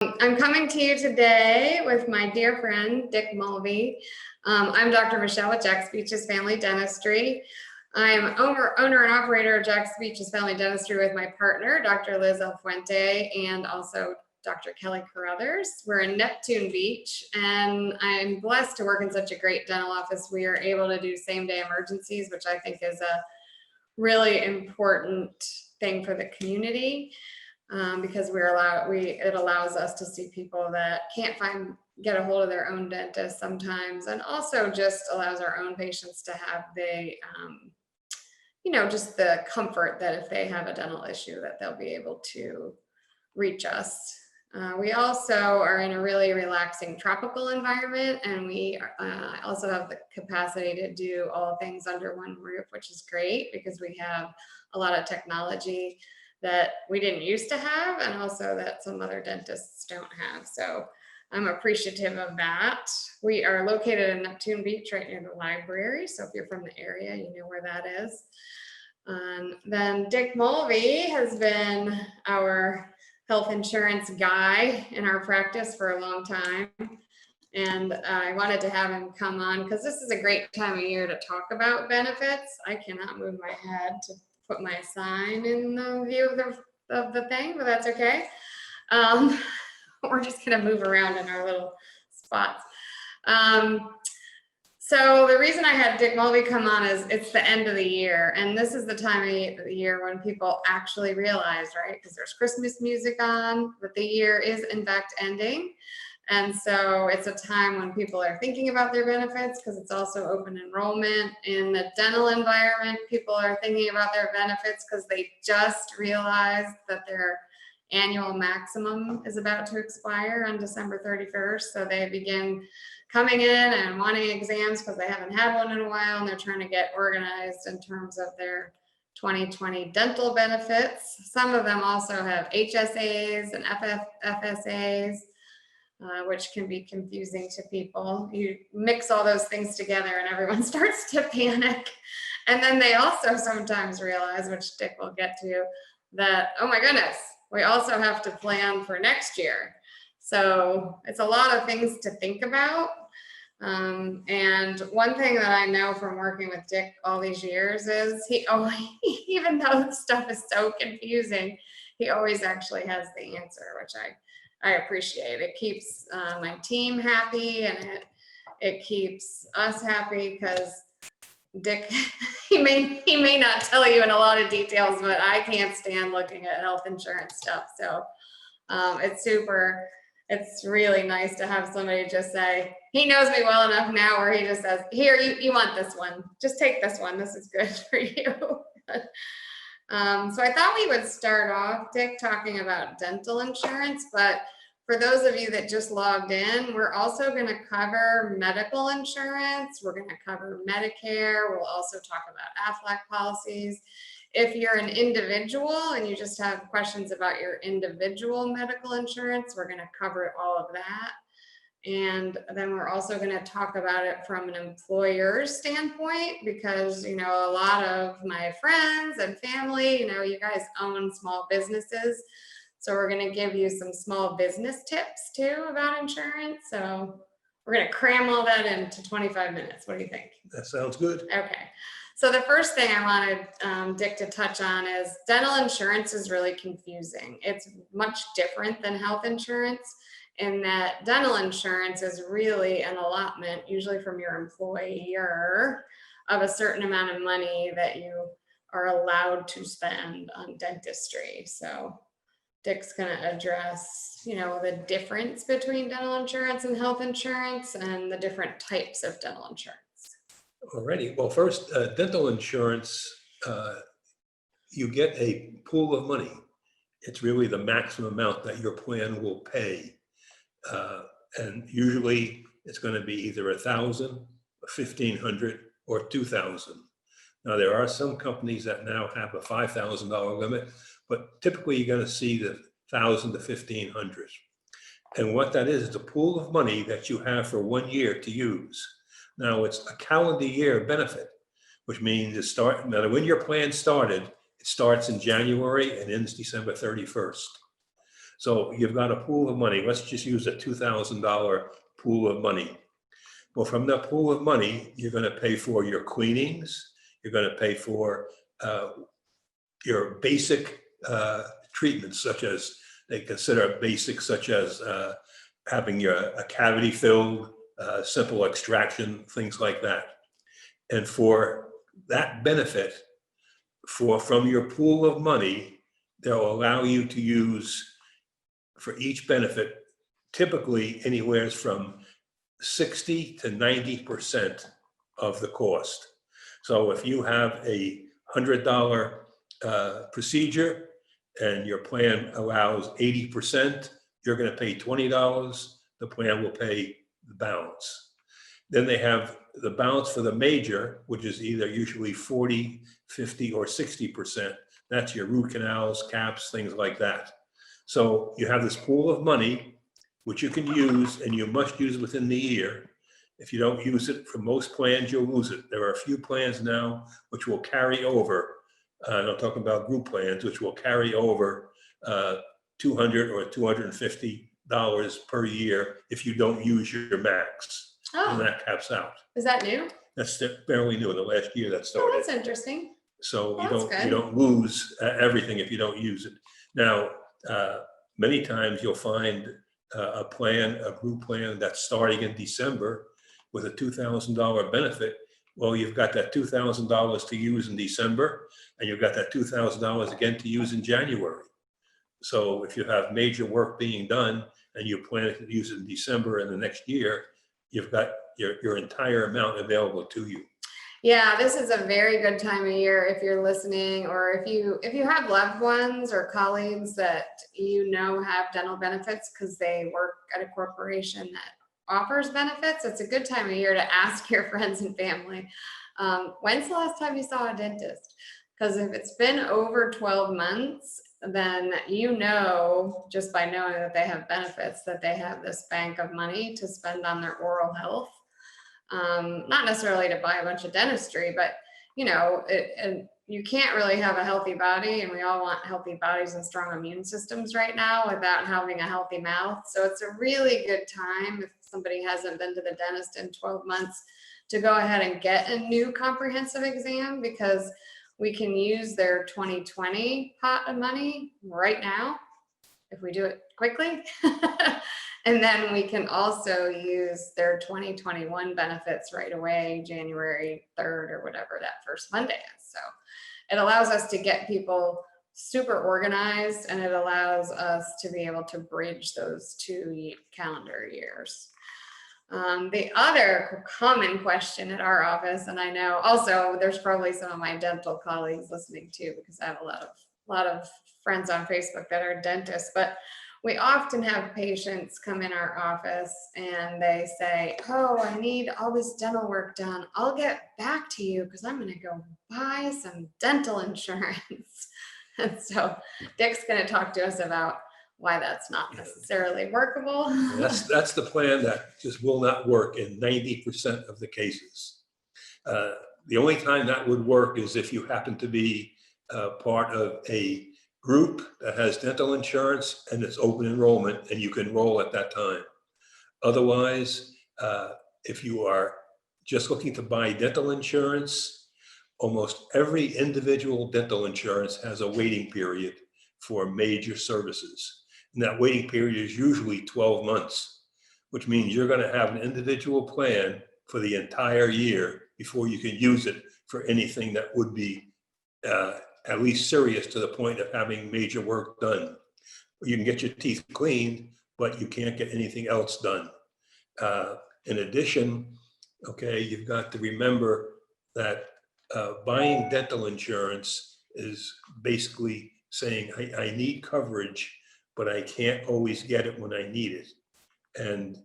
I'm coming to you today with my dear friend, Dick Mulvey. I'm Dr. Michelle with Jack's Beaches Family Dentistry. I'm owner and operator of Jack's Beaches Family Dentistry with my partner, Dr. Liz Alfuente, and also Dr. Kelly Carruthers. We're in Neptune Beach, and I'm blessed to work in such a great dental office. We are able to do same-day emergencies, which I think is a really important thing for the community. Because it allows us to see people that can't get a hold of their own dentist sometimes, and also just allows our own patients to have just the comfort that if they have a dental issue that they'll be able to reach us. We also are in a really relaxing tropical environment, and we also have the capacity to do all things under one roof, which is great because we have a lot of technology that we didn't used to have, and also that some other dentists don't have. So I'm appreciative of that. We are located in Neptune Beach, right near the library. So if you're from the area, you know where that is. Then Dick Mulvey has been our health insurance guy in our practice for a long time. And I wanted to have him come on because this is a great time of year to talk about benefits. I cannot move my head to put my sign in the view of the thing, but that's okay. We're just gonna move around in our little spots. So the reason I had Dick Mulvey come on is it's the end of the year, and this is the time of the year when people actually realize, right? Because there's Christmas music on, but the year is in fact ending. And so it's a time when people are thinking about their benefits because it's also open enrollment. In the dental environment, people are thinking about their benefits because they just realized that their annual maximum is about to expire on December 31st. So they begin coming in and wanting exams because they haven't had one in a while, and they're trying to get organized in terms of their 2020 dental benefits. Some of them also have HSAs and FSAs. Which can be confusing to people. You mix all those things together and everyone starts to panic. And then they also sometimes realize, which Dick will get to, that, oh my goodness, we also have to plan for next year. So it's a lot of things to think about. And one thing that I know from working with Dick all these years is even though stuff is so confusing, he always actually has the answer, which I appreciate. It keeps my team happy, and it keeps us happy because Dick, he may not tell you in a lot of details, but I can't stand looking at health insurance stuff. So it's really nice to have somebody just say, he knows me well enough now where he just says, here, you want this one, just take this one, this is good for you. So I thought we would start off, Dick, talking about dental insurance, but for those of you that just logged in, we're also going to cover medical insurance. We're going to cover Medicare. We'll also talk about AFLAC policies. If you're an individual and you just have questions about your individual medical insurance, we're going to cover all of that. And then we're also going to talk about it from an employer's standpoint, because, a lot of my friends and family, you guys own small businesses. So we're going to give you some small business tips too about insurance. So we're going to cram all that into 25 minutes. What do you think? That sounds good. Okay. So the first thing I wanted Dick to touch on is dental insurance is really confusing. It's much different than health insurance in that dental insurance is really an allotment, usually from your employer, of a certain amount of money that you are allowed to spend on dentistry. So Dick's going to address, the difference between dental insurance and health insurance and the different types of dental insurance. Alrighty. Well, first, dental insurance, you get a pool of money. It's really the maximum amount that your plan will pay. And usually it's going to be either $1,000, $1,500, or $2,000. Now, there are some companies that now have a $5,000 limit, but typically you're going to see the $1,000 to $1,500. And what that is a pool of money that you have for 1 year to use. Now, it's a calendar year benefit, which means no matter when your plan started, it starts in January and ends December 31st. So you've got a pool of money. Let's just use a $2,000 pool of money. Well, from that pool of money, you're going to pay for your cleanings. You're going to pay for your basic treatments, such as they consider basic, such as having a cavity filled, simple extraction, things like that. And for that benefit, from your pool of money, they'll allow you to use for each benefit, typically anywhere from 60 to 90% of the cost. So if you have a $100 procedure and your plan allows 80%, you're going to pay $20. The plan will pay the balance. Then they have the balance for the major, which is either usually 40, 50, or 60%. That's your root canals, caps, things like that. So you have this pool of money, which you can use, and you must use within the year. If you don't use it, for most plans, you'll lose it. There are a few plans now which will carry over, and I'm talking about group plans, which will carry over $200 or $250 per year if you don't use your max. Oh, And that caps out. is that new? That's fairly new in the last year that Oh, started. that's interesting. So Well, you that's good. don't lose everything if you don't use it. Now, many times you'll find a group plan that's starting in December with a $2,000 benefit. Well, you've got that $2,000 to use in December, and you've got that $2,000 again to use in January. So if you have major work being done and you plan to use it in December and the next year, you've got your entire amount available to you. Yeah, this is a very good time of year if you're listening, or if you have loved ones or colleagues that you know have dental benefits because they work at a corporation that offers benefits. It's a good time of year to ask your friends and family, when's the last time you saw a dentist? Because if it's been over 12 months, then you know, just by knowing that they have benefits, that they have this bank of money to spend on their oral health. Not necessarily to buy a bunch of dentistry, but and you can't really have a healthy body, and we all want healthy bodies and strong immune systems right now without having a healthy mouth. So it's a really good time, if somebody hasn't been to the dentist in 12 months, to go ahead and get a new comprehensive exam, because we can use their 2020 pot of money right now if we do it quickly. And then we can also use their 2021 benefits right away, January 3rd or whatever that first Monday is. So it allows us to get people super organized, and it allows us to be able to bridge those 2 calendar years. The other common question at our office, and I know also there's probably some of my dental colleagues listening too, because I have a lot of friends on Facebook that are dentists, but we often have patients come in our office and they say, oh, I need all this dental work done. I'll get back to you because I'm going to go buy some dental insurance. And so Dick's going to talk to us about why that's not necessarily workable. That's the plan that just will not work in 90% of the cases. The only time that would work is if you happen to be part of a group that has dental insurance and it's open enrollment and you can enroll at that time. Otherwise, if you are just looking to buy dental insurance, almost every individual dental insurance has a waiting period for major services. And that waiting period is usually 12 months, which means you're going to have an individual plan for the entire year before you can use it for anything that would be at least serious to the point of having major work done. You can get your teeth cleaned, but you can't get anything else done. In addition, okay, you've got to remember that buying dental insurance is basically saying, I need coverage, but I can't always get it when I need it. And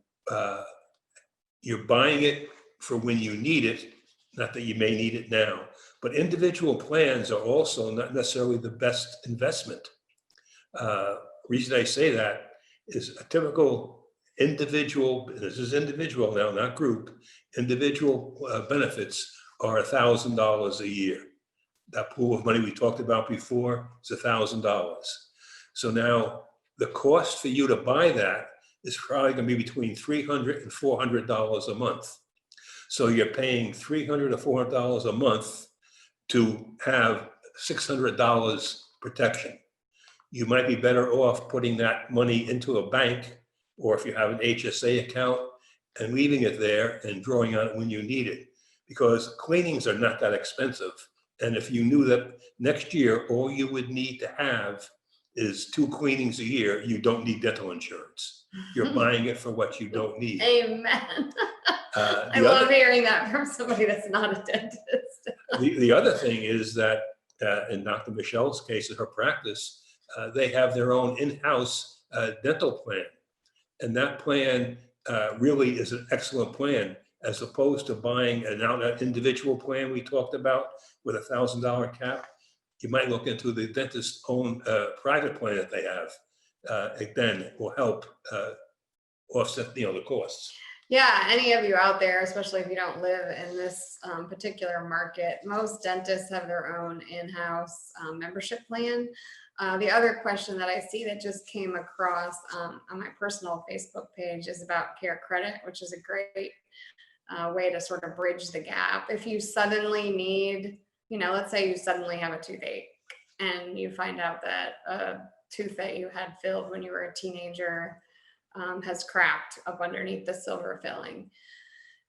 you're buying it for when you need it, not that you may need it now. But individual plans are also not necessarily the best investment. Reason I say that is a typical individual, this is individual now, not group, individual benefits are $1,000 a year. That pool of money we talked about before is $1,000. So now the cost for you to buy that is probably going to be between $300 and $400 a month. So you're paying $300 to $400 a month to have $600 protection. You might be better off putting that money into a bank, or if you have an HSA account, and leaving it there and drawing on it when you need it, because cleanings are not that expensive. And if you knew that next year, all you would need to have is 2 cleanings a year, you don't need dental insurance. You're buying it for what you don't need. Amen. I love hearing that from somebody that's not a dentist. The other thing is that in Dr. Michelle's case, in her practice, they have their own in-house dental plan. And that plan really is an excellent plan, as opposed to buying an individual plan we talked about with a $1,000 cap. You might look into the dentist's own private plan that they have. Again, will help offset the costs. Yeah, any of you out there, especially if you don't live in this particular market, most dentists have their own in-house membership plan. The other question that I see that just came across on my personal Facebook page is about Care Credit, which is a great way to sort of bridge the gap. If you suddenly need, let's say you suddenly have a toothache and you find out that a tooth that you had filled when you were a teenager has cracked up underneath the silver filling.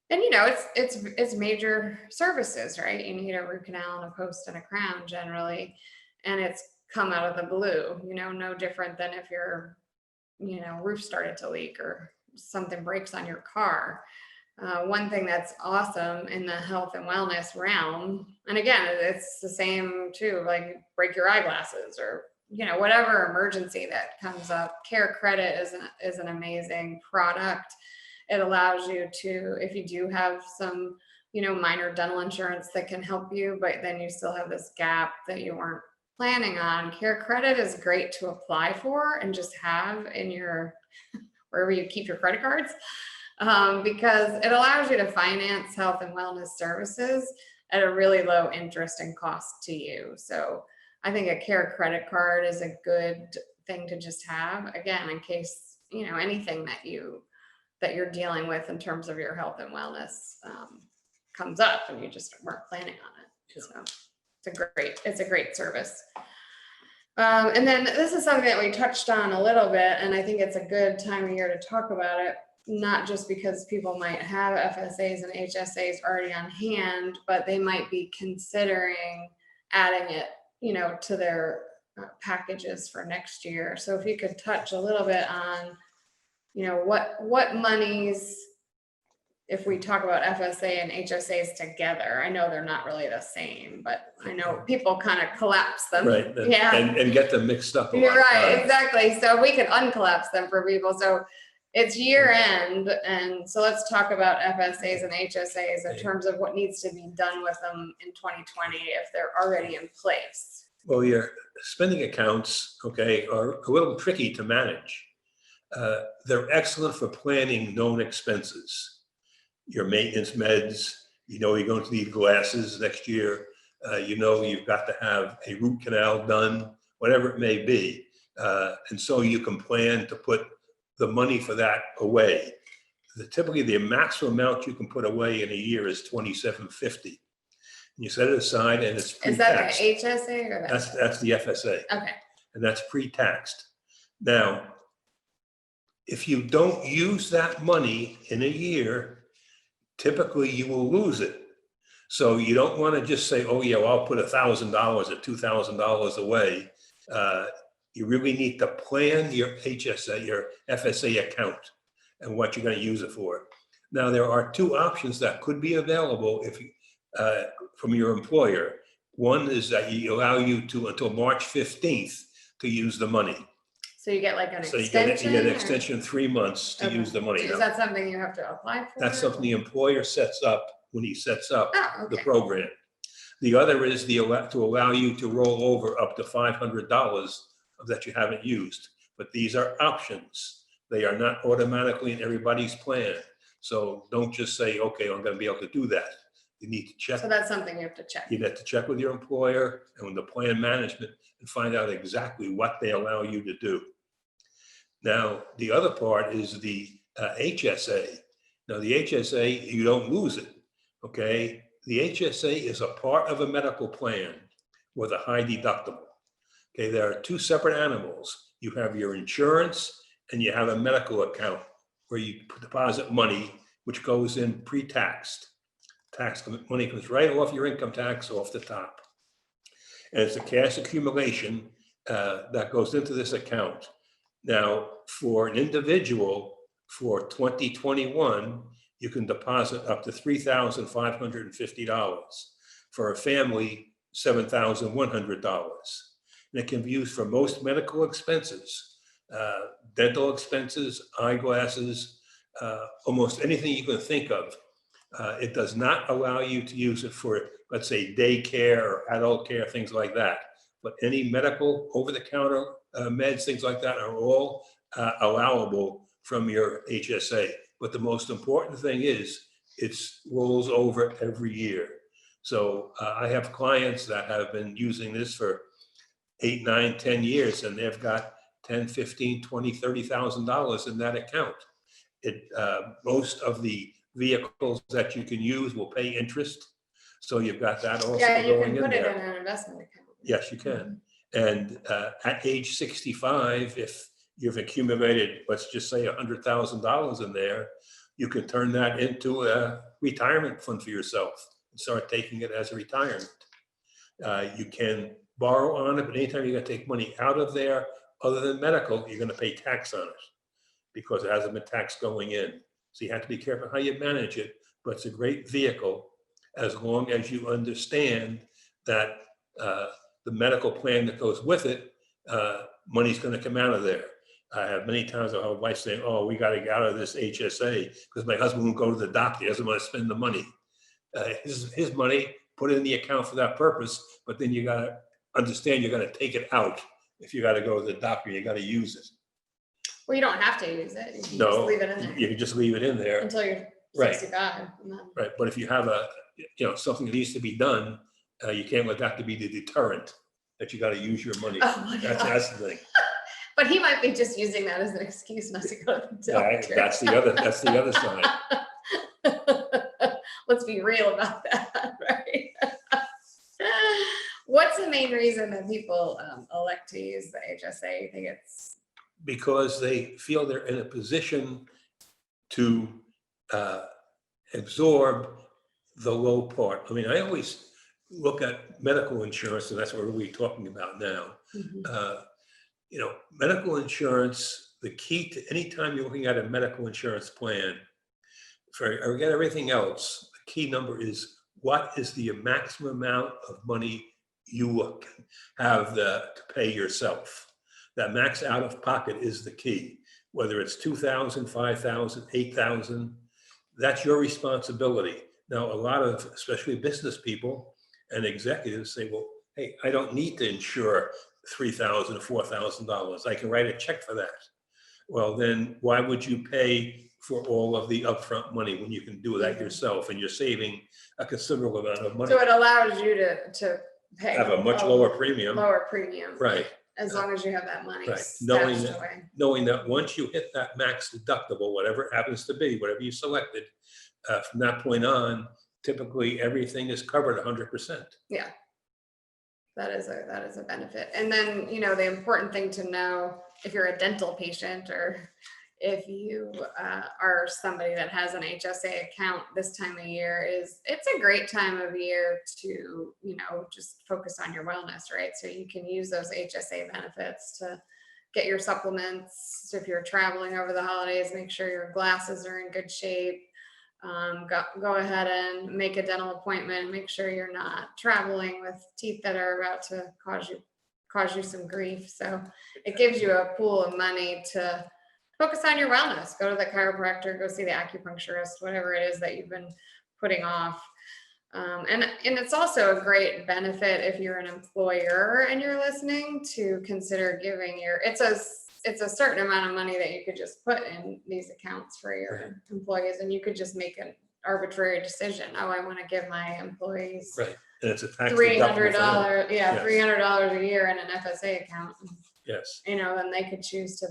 And it's major services, right? You need a root canal and a post and a crown generally, and it's come out of the blue, no different than if your roof started to leak or something breaks on your car. One thing that's awesome in the health and wellness realm, and again, it's the same too, like break your eyeglasses or whatever emergency that comes up. Care Credit is an amazing product. It allows you to, if you do have some, minor dental insurance that can help you, but then you still have this gap that you weren't planning on. Care Credit is great to apply for and just have in your, wherever you keep your credit cards, because it allows you to finance health and wellness services at a really low interest and cost to you. So I think a Care Credit card is a good thing to just have, again, in case, anything that you're dealing with in terms of your health and wellness comes up and you just weren't planning on it. So it's a great service. And then this is something that we touched on a little bit, and I think it's a good time of year to talk about it, not just because people might have FSAs and HSAs already on hand, but they might be considering adding it to their packages for next year. So if you could touch a little bit on, what monies, if we talk about FSA and HSAs together, I know they're not really the same, but I know people kind of collapse them. Right. And get them mixed up. You're right, exactly. So we can uncollapse them for people. So it's year end. And so let's talk about FSAs and HSAs in terms of what needs to be done with them in 2020 if they're already in place. Well, your spending accounts, are a little tricky to manage. They're excellent for planning known expenses. Your maintenance meds, you're going to need glasses next year. You've got to have a root canal done, whatever it may be. And so you can plan to put the money for that away. Typically, the maximum amount you can put away in a year is $2,750. You set it aside, and it's pre-taxed. Is that the HSA or that's the FSA? Okay. And that's pre-taxed. Now, if you don't use that money in a year, typically you will lose it. So you don't want to just say, oh yeah, well, I'll put $1,000 or $2,000 away. You really need to plan your HSA, your FSA account, and what you're going to use it for. Now, there are 2 options that could be available if from your employer. One is that allow you to until March 15th to use the money. So you get like an So extension? you get an extension 3 months to use the money. Is that something you have to apply for? That's something the employer sets up when he sets up the okay. program. The other is to allow you to roll over up to $500 that you haven't used. But these are options. They are not automatically in everybody's plan. So don't just say, okay, I'm going to be able to do that. You need to check. So that's something you have to check. You have to check with your employer and with the plan management and find out exactly what they allow you to do. Now, the other part is the HSA. Now, the HSA, you don't lose it, okay? The HSA is a part of a medical plan with a high deductible. Okay, there are two separate animals. You have your insurance and you have a medical account where you deposit money, which goes in pre-taxed. Tax money comes right off your income tax off the top. And it's a cash accumulation that goes into this account. Now, for an individual, for 2021, you can deposit up to $3,550. For a family, $7,100. And it can be used for most medical expenses, dental expenses, eyeglasses, almost anything you can think of. It does not allow you to use it for, let's say, daycare or adult care, things like that. But any medical, over-the-counter meds, things like that are all allowable from your HSA. But the most important thing is it rolls over every year. So I have clients that have been using this for 8, 9, 10 years, and they've got $10, $15, $20, $30,000 in that account. Most of the vehicles that you can use will pay interest. So you've got that also Yeah, you going can put in it there. in an investment account. Yes, you can. And at age 65, if you've accumulated, let's just say $100,000 in there, you can turn that into a retirement fund for yourself and start taking it as a retirement. You can borrow on it, but anytime you're gonna take money out of there, other than medical, you're gonna pay tax on it because it hasn't been taxed going in. So you have to be careful how you manage it, but it's a great vehicle as long as you understand that the medical plan that goes with it, money's gonna come out of there. I have many times I'll have a wife saying, oh, we gotta get out of this HSA because my husband won't go to the doctor, he doesn't wanna spend the money. His money, put it in the account for that purpose, but then you gotta understand you're gonna take it out. If you gotta go to the doctor, you gotta use it. Well, you don't have to use it. You can just No, leave it in there you can just leave it in there. until you're Right. 65. And then, Right, but if you have something that needs to be done, you can't let that to be the deterrent that you gotta use your money. oh my God. That's the thing. But he might be just using that as an excuse not to go to the doctor. That's the other side. Let's be real about that, right? What's the main reason that people elect to use the HSA? You think it's Because they feel they're in a position to absorb the low part. I mean, I always look at medical insurance, and that's what we're really talking about now. Medical insurance, the key to any time you're looking at a medical insurance plan, forget everything else, the key number is what is the maximum amount of money you can have to pay yourself. That max out of pocket is the key. Whether it's $2,000, $5,000, $8,000, that's your responsibility. Now, a lot of, especially business people and executives say, well, hey, I don't need to insure $3,000 or $4,000. I can write a check for that. Well, then why would you pay for all of the upfront money when you can do that yourself and you're saving a considerable amount of money? so it allows you to pay Have a much lower premium. Lower premium. Right. As long as you have that money Right. stashed away. Knowing that once you hit that max deductible, whatever it happens to be, whatever you selected, from that point on, typically everything is covered 100%. Yeah. That is a benefit. And then, the important thing to know if you're a dental patient or if you are somebody that has an HSA account this time of year is it's a great time of year to, just focus on your wellness, right? So you can use those HSA benefits to get your supplements. So if you're traveling over the holidays, make sure your glasses are in good shape. Go ahead and make a dental appointment. Make sure you're not traveling with teeth that are about to cause you some grief. So it gives you a pool of money to focus on your wellness. Go to the chiropractor, go see the acupuncturist, whatever it is that you've been putting off. And it's also a great benefit if you're an employer and you're listening to consider giving it's a certain amount of money that you could just put in these accounts for your employees, and you could just make an arbitrary decision. Oh, I want to give my employees Right. And it's a tax $300, deductible. $300 a year in an FSA account. Yes. Then they could choose to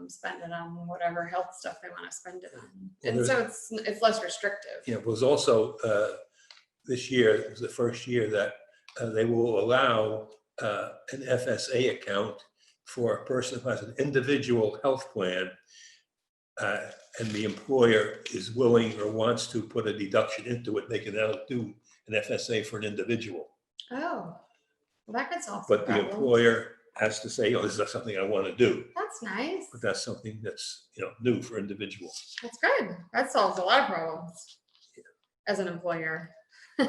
spend it on whatever health stuff they want to spend it on. Well, And so it's less restrictive. Yeah, it was also this year, it was the first year that they will allow an FSA account for a person who has an individual health plan, and the employer is willing or wants to put a deduction into it. They can now do an FSA for an individual. Oh, well, that could solve some But the problems. employer has to say, oh, this is something I want to do. That's nice. But that's something that's, new for individuals. That's good. That solves a lot of problems as an employer. The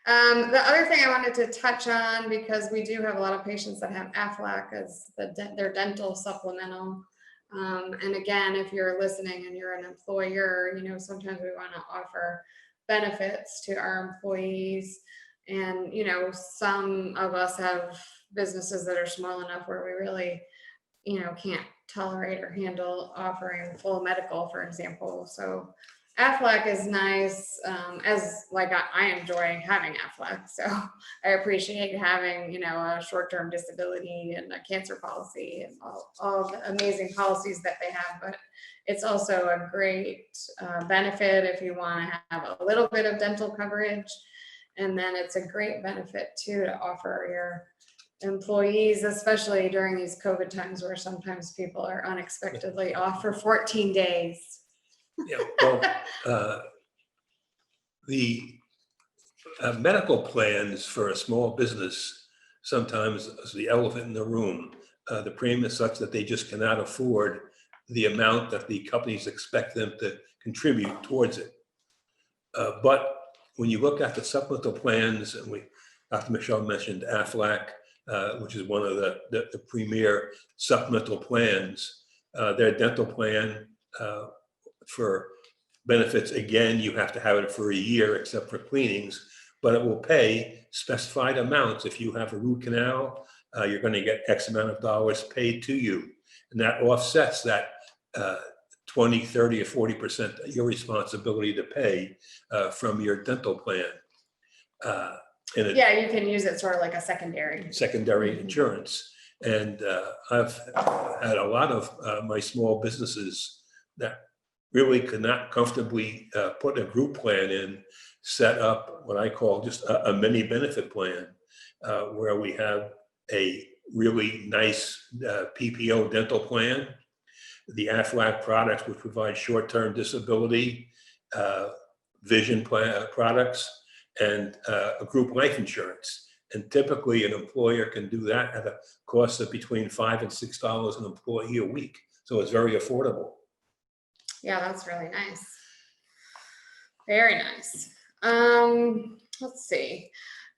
other thing I wanted to touch on, because we do have a lot of patients that have AFLAC as their dental supplemental. And again, if you're listening and you're an employer, sometimes we want to offer benefits to our employees. And, some of us have businesses that are small enough where we really, can't tolerate or handle offering full medical, for example. So AFLAC is nice, as like I enjoy having AFLAC. So I appreciate having, a short-term disability and a cancer policy and all the amazing policies that they have. But it's also a great benefit if you want to have a little bit of dental coverage. And then it's a great benefit too to offer your employees, especially during these COVID times where sometimes people are unexpectedly off for 14 days. Yeah, well, the medical plans for a small business sometimes is the elephant in the room. The premium is such that they just cannot afford the amount that the companies expect them to contribute towards it. But when you look at the supplemental plans, and Dr. Michelle mentioned AFLAC, which is one of the premier supplemental plans, their dental plan for benefits, again, you have to have it for a year except for cleanings, but it will pay specified amounts. If you have a root canal, you're going to get X amount of dollars paid to you. And that offsets that 20, 30, or 40% your responsibility to pay from your dental plan. Yeah, you can use it sort of like a secondary insurance. And I've had a lot of my small businesses that really could not comfortably put a group plan in, set up what I call just a mini benefit plan, where we have a really nice PPO dental plan, the AFLAC products, which provide short-term disability, vision products, and a group life insurance. And typically an employer can do that at a cost of between $5 and $6 an employee a week. So it's very affordable. Yeah, that's really nice. Very nice. Let's see.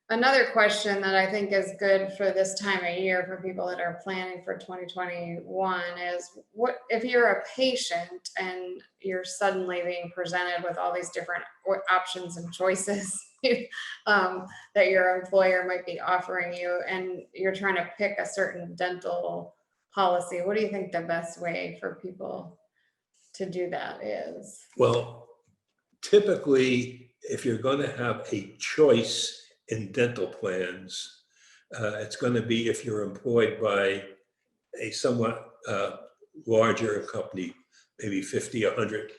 Another question that I think is good for this time of year for people that are planning for 2021 is, what if you're a patient and you're suddenly being presented with all these different options and choices that your employer might be offering you, and you're trying to pick a certain dental policy? What do you think the best way for people to do that is? Well, typically, if you're going to have a choice in dental plans, it's going to be if you're employed by a somewhat larger company, maybe 50, 100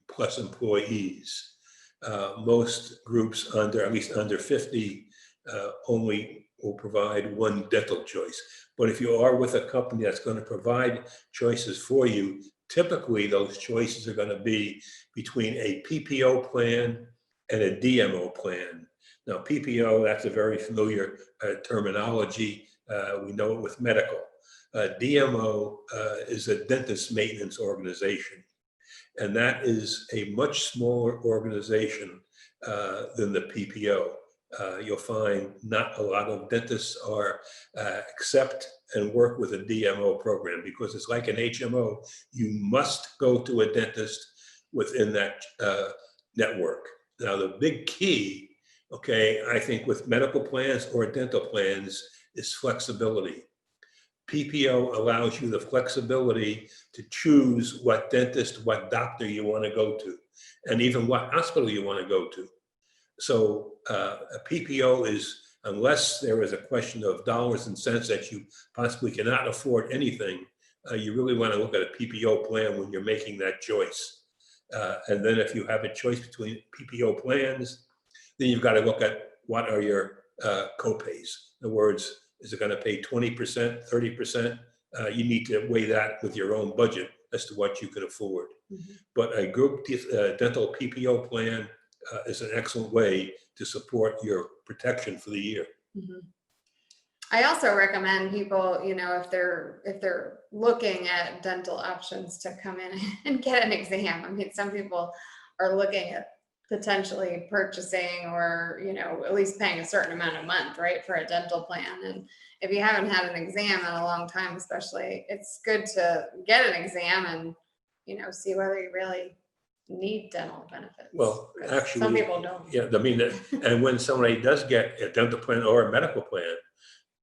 plus employees. Most groups at least under 50, only will provide one dental choice. But if you are with a company that's going to provide choices for you, typically those choices are going to be between a PPO plan and a DMO plan. Now, PPO, that's a very familiar terminology. We know it with medical. DMO is a dentist maintenance organization. And that is a much smaller organization than the PPO. You'll find not a lot of dentists are accept and work with a DMO program, because it's like an HMO. You must go to a dentist within that network. Now, the big key, I think with medical plans or dental plans, is flexibility. PPO allows you the flexibility to choose what dentist, what doctor you want to go to, and even what hospital you want to go to. So a PPO is, unless there is a question of dollars and cents that you possibly cannot afford anything, you really want to look at a PPO plan when you're making that choice. And then if you have a choice between PPO plans, then you've got to look at what are your co-pays. In other words, is it going to pay 20%, 30%? You need to weigh that with your own budget as to what you can afford. Mhm. But a group dental PPO plan is an excellent way to support your protection for the year. Mhm. I also recommend people, if they're looking at dental options, to come in and get an exam. I mean, some people are looking at potentially purchasing, or at least paying a certain amount a month, right, for a dental plan. And if you haven't had an exam in a long time, especially, it's good to get an exam and see whether you really need dental benefits. Well, 'Cause actually, some people don't. yeah, I mean, and when somebody does get a dental plan or a medical plan,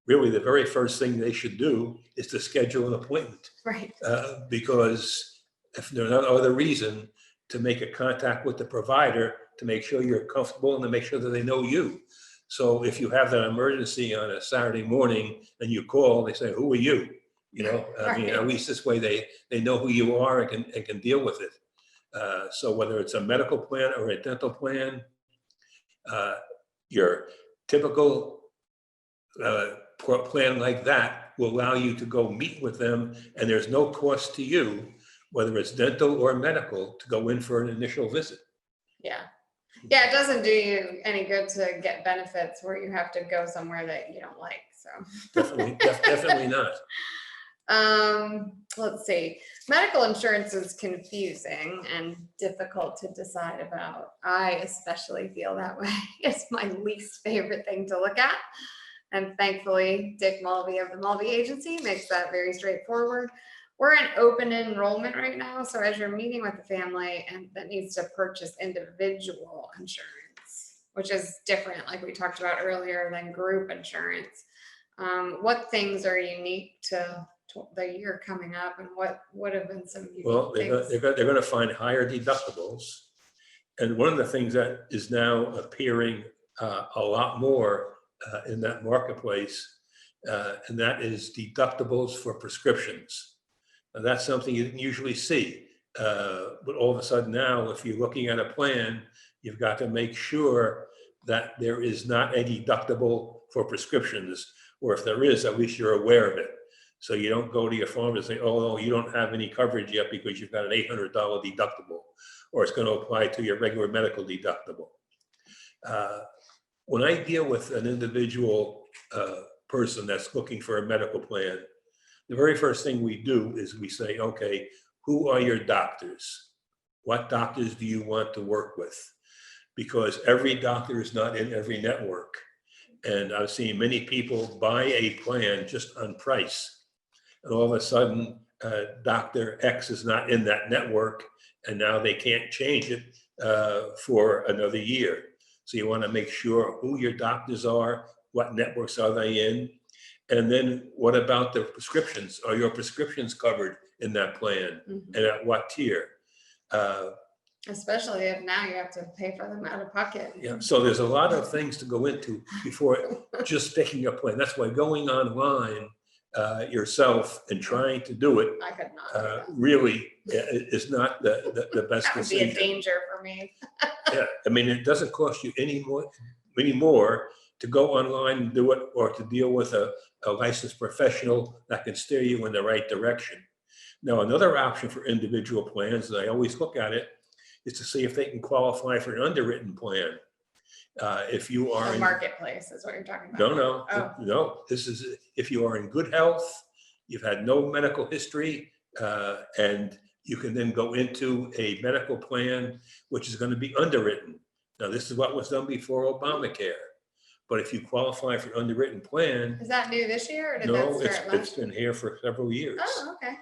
really the very first thing they should do is to schedule an appointment. Right. Because if there's no other reason, to make a contact with the provider to make sure you're comfortable and to make sure that they know you. So if you have that emergency on a Saturday morning and you call, they say, "Who are you?" I mean, at least this way they know who you are and can deal with it. So whether it's a medical plan or a dental plan, your typical plan like that will allow you to go meet with them, and there's no cost to you, whether it's dental or medical, to go in for an initial visit. Yeah. Yeah, it doesn't do you any good to get benefits where you have to go somewhere that you don't like. So Definitely not. Let's see. Medical insurance is confusing and difficult to decide about. I especially feel that way. It's my least favorite thing to look at. And thankfully, Dick Mulvey of the Mulvey Agency makes that very straightforward. We're in open enrollment right now. So as you're meeting with the family and that needs to purchase individual insurance, which is different, like we talked about earlier, than group insurance. What things are unique to the year coming up, and what would have been some unique things? They're going to find higher deductibles. And one of the things that is now appearing a lot more in that marketplace, and that is deductibles for prescriptions. And that's something you didn't usually see. But all of a sudden now, if you're looking at a plan, you've got to make sure that there is not a deductible for prescriptions, or if there is, at least you're aware of it. So you don't go to your pharmacist and say, "Oh, you don't have any coverage yet because you've got an $800 deductible," or it's going to apply to your regular medical deductible. When I deal with an individual person that's looking for a medical plan, the very first thing we do is we say, "Okay, who are your doctors? What doctors do you want to work with?" Because every doctor is not in every network. And I've seen many people buy a plan just on price. And all of a sudden, Dr. X is not in that network, and now they can't change it for another year. So you want to make sure who your doctors are, what networks are they in, and then what about the prescriptions? Are your prescriptions covered in that plan, Mhm. and at what tier? Especially if now you have to pay for them out of pocket. Yeah, so there's a lot of things to go into before just picking a plan. That's why going online yourself and trying to do it I could not do that. really is not the best That would be a decision. danger for me. Yeah, I mean, it doesn't cost you any more to go online and do it, or to deal with a licensed professional that can steer you in the right direction. Now, another option for individual plans, and I always look at it, is to see if they can qualify for an underwritten plan. If you are The in, marketplace is what you're talking about. no, this is if you are in good health, you've had no medical history, and you can then go into a medical plan, which is going to be underwritten. Now, this is what was done before Obamacare. But if you qualify for an underwritten plan, Is that new this year, or did that no, start it's last year? been here for several years. Oh, okay.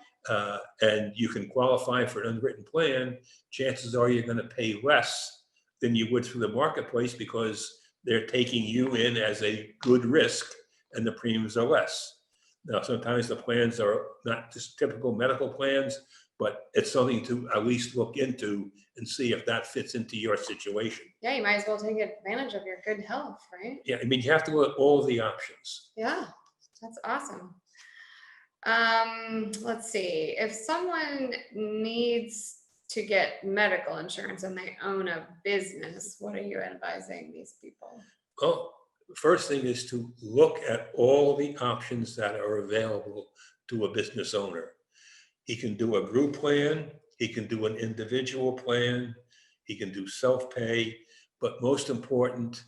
And you can qualify for an underwritten plan. Chances are you're going to pay less than you would through the marketplace, because they're taking you in as a good risk and the premiums are less. Now, sometimes the plans are not just typical medical plans, but it's something to at least look into and see if that fits into your situation. Yeah, you might as well take advantage of your good health, right? Yeah, I mean, you have to look at all the options. Yeah, that's awesome. Let's see, if someone needs to get medical insurance and they own a business, what are you advising these people? Well, first thing is to look at all the options that are available to a business owner. He can do a group plan, he can do an individual plan, he can do self-pay, but most important,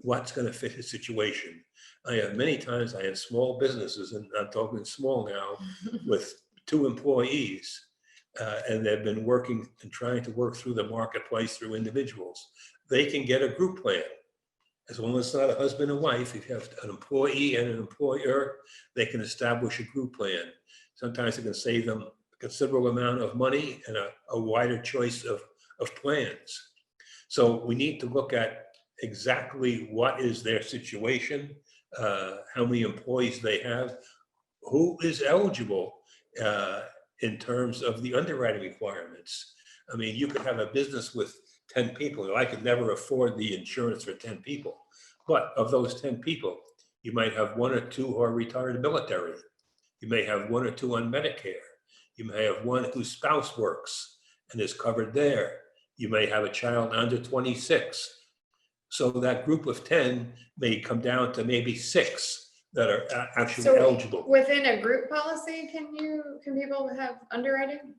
what's going to fit his situation. I have small businesses, and I'm talking small now, with 2 employees, and they've been working and trying to work through the marketplace through individuals. They can get a group plan. As long as it's not a husband and wife, if you have an employee and an employer, they can establish a group plan. Sometimes it can save them a considerable amount of money and a wider choice of plans. So we need to look at exactly what is their situation, how many employees they have, who is eligible in terms of the underwriting requirements. I mean, you could have a business with 10 people. I could never afford the insurance for 10 people. But of those 10 people, you might have 1 or 2 who are retired military. You may have 1 or 2 on Medicare. You may have 1 whose spouse works and is covered there. You may have a child under 26. So that group of 10 may come down to maybe 6 that are actually So eligible. within a group policy, can people have underwriting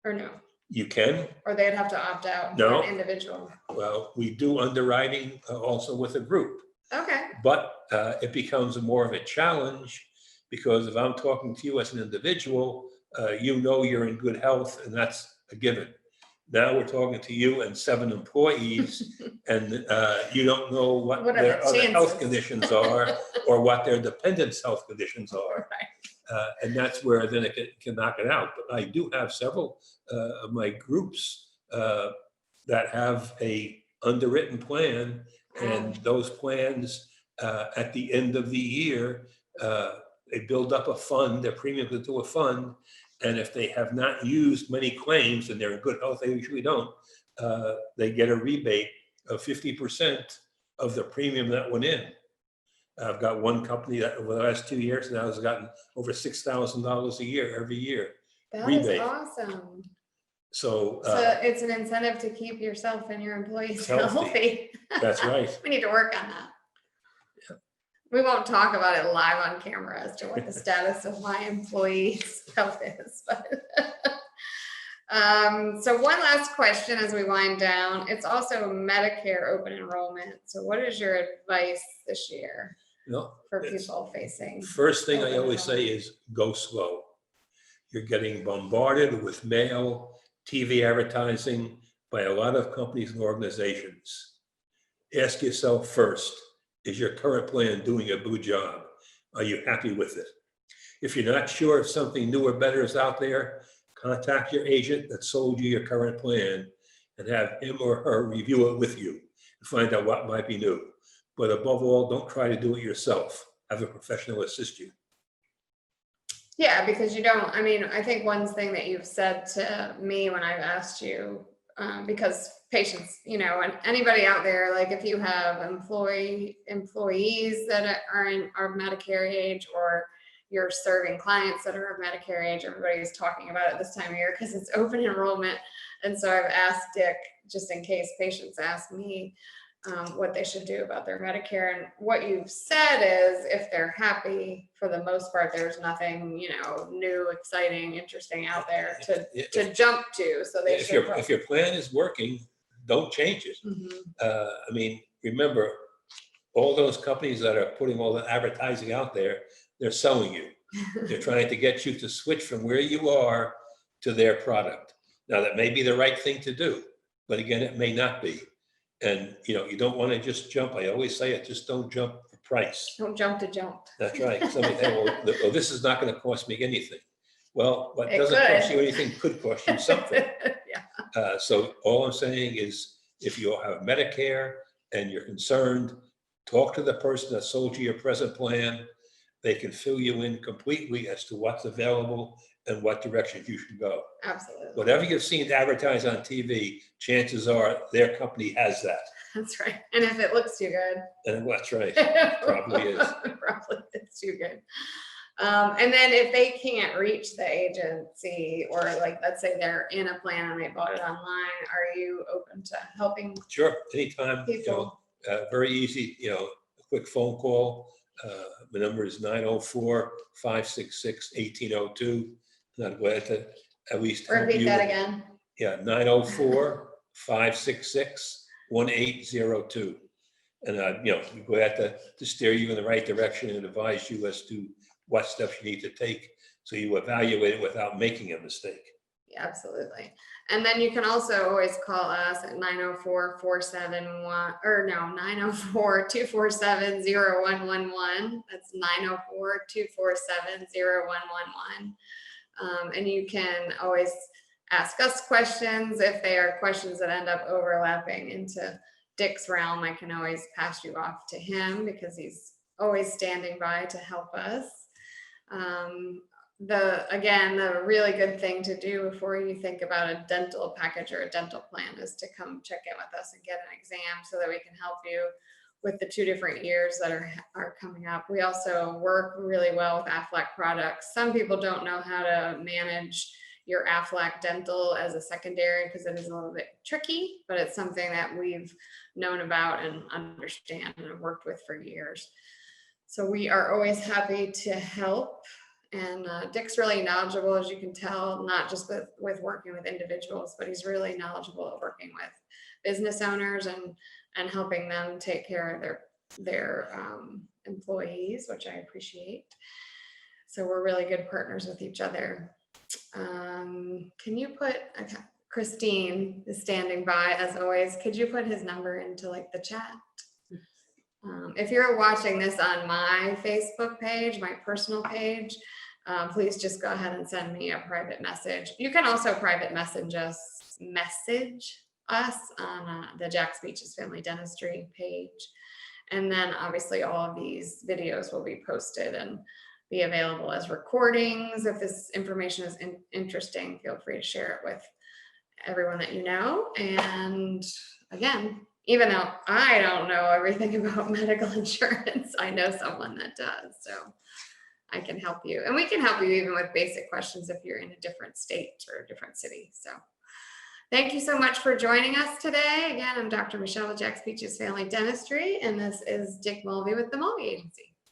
or no? You can. Or they'd have to opt out No. for an individual? Well, we do underwriting also with a group, Okay, but it becomes more of a challenge because if I'm talking to you as an individual, you know you're in good health, and that's a given. Now we're talking to you and 7 employees, and you don't know what What are their the other health chances? conditions are or what their dependents' health conditions are. right. And that's where then it can knock it out. But I do have several of my groups that have a underwritten plan, and those plans at the end of the year, they build up a fund, their premiums into a fund. And if they have not used many claims and they're in good health, they usually don't, they get a rebate of 50% of the premium that went in. I've got one company that over the last 2 years now has gotten over $6,000 a year every year. That Rebate. is awesome. So So it's an incentive to keep yourself and your employees Healthy. healthy. that's right. We need to work on that. Yeah. We won't talk about it live on camera as to what the status of my employees' health is, but so one last question as we wind down. It's also Medicare open enrollment. So what is your advice this year No, for it's- people facing? First thing I open always say enrollment? is go slow. You're getting bombarded with mail, TV advertising by a lot of companies and organizations. Ask yourself first, is your current plan doing a good job? Are you happy with it? If you're not sure if something new or better is out there, contact your agent that sold you your current plan and have him or her review it with you and find out what might be new. But above all, don't try to do it yourself. Have a professional assist you. Yeah, because you don't, I mean, I think one thing that you've said to me when I've asked you, because patients, and anybody out there, like if you have employees that are Medicare age, or you're serving clients that are of Medicare age, everybody's talking about it this time of year because it's open enrollment. And so I've asked Dick, just in case patients ask me, what they should do about their Medicare. And what you've said is if they're happy, for the most part, there's nothing, new, exciting, interesting out there to jump to. So they should. If your plan is working, don't change it. I mean, remember, all those companies that are putting all the advertising out there, they're selling you. They're trying to get you to switch from where you are to their product. Now, that may be the right thing to do, but again, it may not be. And, you don't want to just jump. I always say it, just don't jump for price. Don't jump to jump. That's right. Somebody say, well, this is not going to cost me anything. Well, what It doesn't could. cost you anything could cost you something. Yeah. So all I'm saying is, if you have Medicare and you're concerned, talk to the person that sold you your present plan. They can fill you in completely as to what's available and what direction you should go. Absolutely. Whatever you've seen advertised on TV, chances are their company has that. That's right. And if it looks too good. And that's right. Probably is. Probably it's too good. And then if they can't reach the agency, or like, let's say they're in a plan and they bought it online, are you open to helping Sure, anytime, people? very easy, a quick phone call. The number is 904-566-1802. And I'm glad to at least help Repeat you. that again. Yeah, 904-566-1802. And, we're glad to steer you in the right direction and advise you as to what steps you need to take so you evaluate it without making a mistake. Yeah, absolutely. And then you can also always call us at 904-471, or no, 904-247-0111. That's 904-247-0111. And you can always ask us questions. If they are questions that end up overlapping into Dick's realm, I can always pass you off to him because he's always standing by to help us. The really good thing to do before you think about a dental package or a dental plan is to come check in with us and get an exam so that we can help you with the 2 different years that are coming up. We also work really well with Aflac products. Some people don't know how to manage your Aflac dental as a secondary because it is a little bit tricky, but it's something that we've known about and understand and have worked with for years. So we are always happy to help. And Dick's really knowledgeable, as you can tell, not just with working with individuals, but he's really knowledgeable at working with business owners and helping them take care of their employees, which I appreciate. So we're really good partners with each other. Can you put, Christine is standing by as always. Could you put his number into like the chat? If you're watching this on my Facebook page, my personal page, please just go ahead and send me a private message. You can also private message us on the Jack's Beaches Family Dentistry page. And then obviously all of these videos will be posted and be available as recordings. If this information is interesting, feel free to share it with everyone that you know. And again, even though I don't know everything about medical insurance, I know someone that does. So I can help you. And we can help you even with basic questions if you're in a different state or a different city. So thank you so much for joining us today. Again, I'm Dr. Michelle with Jack's Beaches Family Dentistry, and this is Dick Mulvey with the Mulvey Agency.